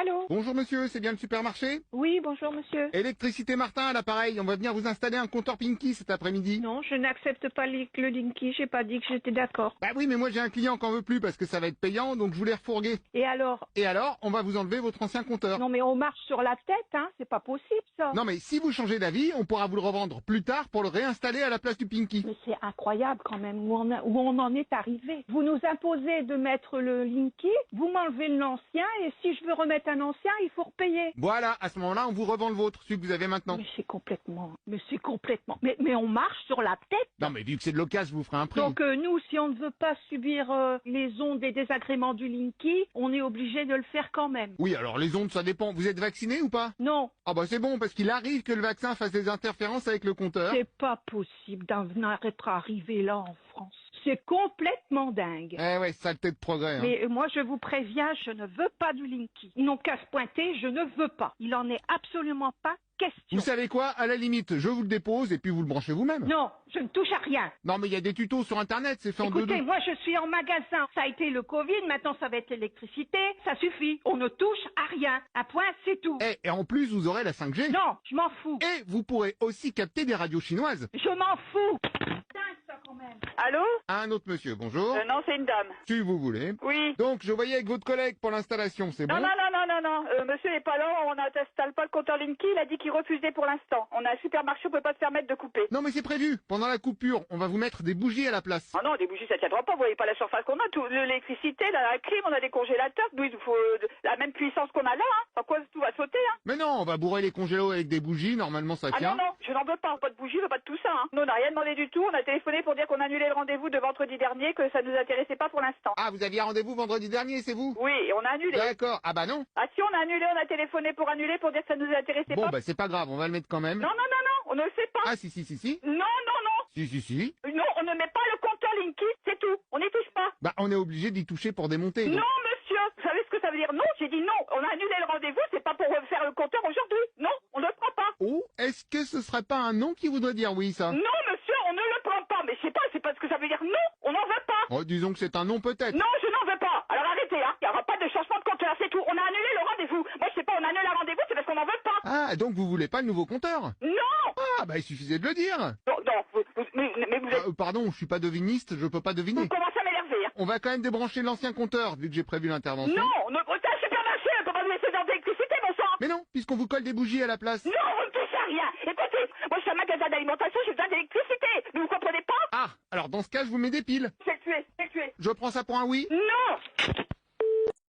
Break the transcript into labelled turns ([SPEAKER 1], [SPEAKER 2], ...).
[SPEAKER 1] Allô?
[SPEAKER 2] Bonjour monsieur, c'est bien le supermarché?
[SPEAKER 1] Oui, bonjour monsieur.
[SPEAKER 2] Électricité Martin à l'appareil, on va venir vous installer un compteur Pinky cet après-midi.
[SPEAKER 1] Non, je n'accepte pas le Linky, j'ai pas dit que j'étais d'accord.
[SPEAKER 2] Bah oui, mais moi j'ai un client qui en veut plus parce que ça va être payant, donc je voulais refourguer.
[SPEAKER 1] Et alors?
[SPEAKER 2] Et alors, on va vous enlever votre ancien compteur.
[SPEAKER 1] Non mais on marche sur la tête, hein, c'est pas possible ça.
[SPEAKER 2] Non mais si vous changez d'avis, on pourra vous le revendre plus tard pour le réinstaller à la place du Pinky.
[SPEAKER 1] Mais c'est incroyable quand même où on en est arrivé. Vous nous imposez de mettre le Linky, vous m'enlevez l'ancien et si je veux remettre un ancien, il faut repayer.
[SPEAKER 2] Voilà, à ce moment-là, on vous revend le vôtre, celui que vous avez maintenant.
[SPEAKER 1] Mais c'est complètement. Mais on marche sur la tête.
[SPEAKER 2] Non mais vu que c'est de l'occasion, je vous ferai un prix.
[SPEAKER 1] Donc nous, si on ne veut pas subir les ondes et désagréments du Linky, on est obligé de le faire quand même.
[SPEAKER 2] Oui, alors les ondes, ça dépend. Vous êtes vacciné ou pas?
[SPEAKER 1] Non,
[SPEAKER 2] Ah bah c'est bon, parce qu'il arrive que le vaccin fasse des interférences avec le compteur.
[SPEAKER 1] c'est pas possible d'en être arrivé là en France. C'est complètement dingue.
[SPEAKER 2] Eh ouais, saleté de progrès. Hein.
[SPEAKER 1] Mais moi, je vous préviens, je ne veux pas du Linky. Ils n'ont qu'à se pointer, je ne veux pas. Il en est absolument pas question.
[SPEAKER 2] Vous savez quoi? À la limite, je vous le dépose et puis vous le branchez vous-même.
[SPEAKER 1] Non, je ne touche à rien.
[SPEAKER 2] Non mais il y a des tutos sur internet, c'est fait en deux.
[SPEAKER 1] Écoutez, moi je suis en magasin. Ça a été le Covid, maintenant ça va être l'électricité. Ça suffit. On ne touche à rien. Un point, c'est tout.
[SPEAKER 2] Et en plus, vous aurez la 5G.
[SPEAKER 1] Non, je m'en fous.
[SPEAKER 2] Et vous pourrez aussi capter des radios chinoises.
[SPEAKER 1] Je m'en fous. Dingue ça quand même.
[SPEAKER 3] Allô?
[SPEAKER 2] Un autre monsieur, bonjour.
[SPEAKER 3] Non, c'est une dame.
[SPEAKER 2] Si vous voulez.
[SPEAKER 3] Oui.
[SPEAKER 2] Donc, je voyais avec votre collègue pour l'installation, c'est bon?
[SPEAKER 3] Non. Monsieur n'est pas là, on n'installe pas le compteur Linky, il a dit qu'il refusait pour l'instant. On a un supermarché, on peut pas se permettre de couper.
[SPEAKER 2] Non mais c'est prévu. Pendant la coupure, on va vous mettre des bougies à la place.
[SPEAKER 3] Ah non, des bougies ça tiendra pas, vous voyez pas la surface qu'on a, tout l'électricité, la clim, on a des congélateurs, nous il nous faut la même puissance qu'on a là, hein. Sans quoi tout va sauter, hein.
[SPEAKER 2] Mais non, on va bourrer les congélos avec des bougies, normalement ça
[SPEAKER 3] Ah
[SPEAKER 2] tient.
[SPEAKER 3] non, je n'en veux pas de bougies, je veux pas de tout ça, hein. Nous on n'a rien demandé du tout, on a téléphoné pour dire qu'on annulait le rendez-vous de vendredi dernier, que ça nous intéressait pas pour l'instant.
[SPEAKER 2] Ah, vous aviez rendez-vous vendredi dernier, c'est vous?
[SPEAKER 3] Oui, et on a annulé.
[SPEAKER 2] D'accord. Ah bah non.
[SPEAKER 3] Ah si on a annulé, on a téléphoné pour annuler pour dire que ça nous intéressait
[SPEAKER 2] Bon
[SPEAKER 3] pas.
[SPEAKER 2] bah c'est pas grave, on va le mettre quand même.
[SPEAKER 3] Non, on ne le fait pas.
[SPEAKER 2] Ah si.
[SPEAKER 3] Non.
[SPEAKER 2] Si.
[SPEAKER 3] Non, on ne met pas le compteur Linky, c'est tout. On n'y touche pas.
[SPEAKER 2] Bah on est obligé d'y toucher pour démonter. donc.
[SPEAKER 3] Non, monsieur. Vous savez ce que ça veut dire? Non, j'ai dit non. On a annulé le rendez-vous, c'est pas pour refaire le compteur aujourd'hui. Non, on ne le prend pas.
[SPEAKER 2] Oh, est-ce que ce serait pas un nom qui voudrait dire oui, ça?
[SPEAKER 3] Non, monsieur, on ne le prend pas. Mais je sais pas, c'est pas ce que ça veut dire. Non, on n'en veut pas.
[SPEAKER 2] Oh, disons que c'est un nom peut-être.
[SPEAKER 3] Non, je n'en veux pas. Alors arrêtez, hein. Il n'y aura pas de changement de compteur, c'est tout. On a annulé le rendez-vous. Moi, je sais pas, on annule un rendez-vous, c'est parce qu'on n'en veut pas.
[SPEAKER 2] Ah, donc vous voulez pas le nouveau compteur?
[SPEAKER 3] Non.
[SPEAKER 2] Ah, bah il suffisait de le dire.
[SPEAKER 3] Non, mais vous êtes...
[SPEAKER 2] Pardon, je suis pas deviniste, je peux pas deviner.
[SPEAKER 3] Vous commencez à m'énerver, hein.
[SPEAKER 2] On va quand même débrancher l'ancien compteur, vu que j'ai prévu l'intervention.
[SPEAKER 3] Non, c'est un supermarché, on peut pas nous laisser dans de l'électricité, bon sang.
[SPEAKER 2] Mais non, puisqu'on vous colle des bougies à la place.
[SPEAKER 3] Non, on ne touche à rien. Écoutez, moi je suis un magasin d'alimentation, j'ai besoin d'électricité. Mais vous comprenez pas?
[SPEAKER 2] Ah, alors dans ce cas, je vous mets des piles.
[SPEAKER 3] C'est le tuer.
[SPEAKER 2] Je prends ça pour un oui?
[SPEAKER 3] Non,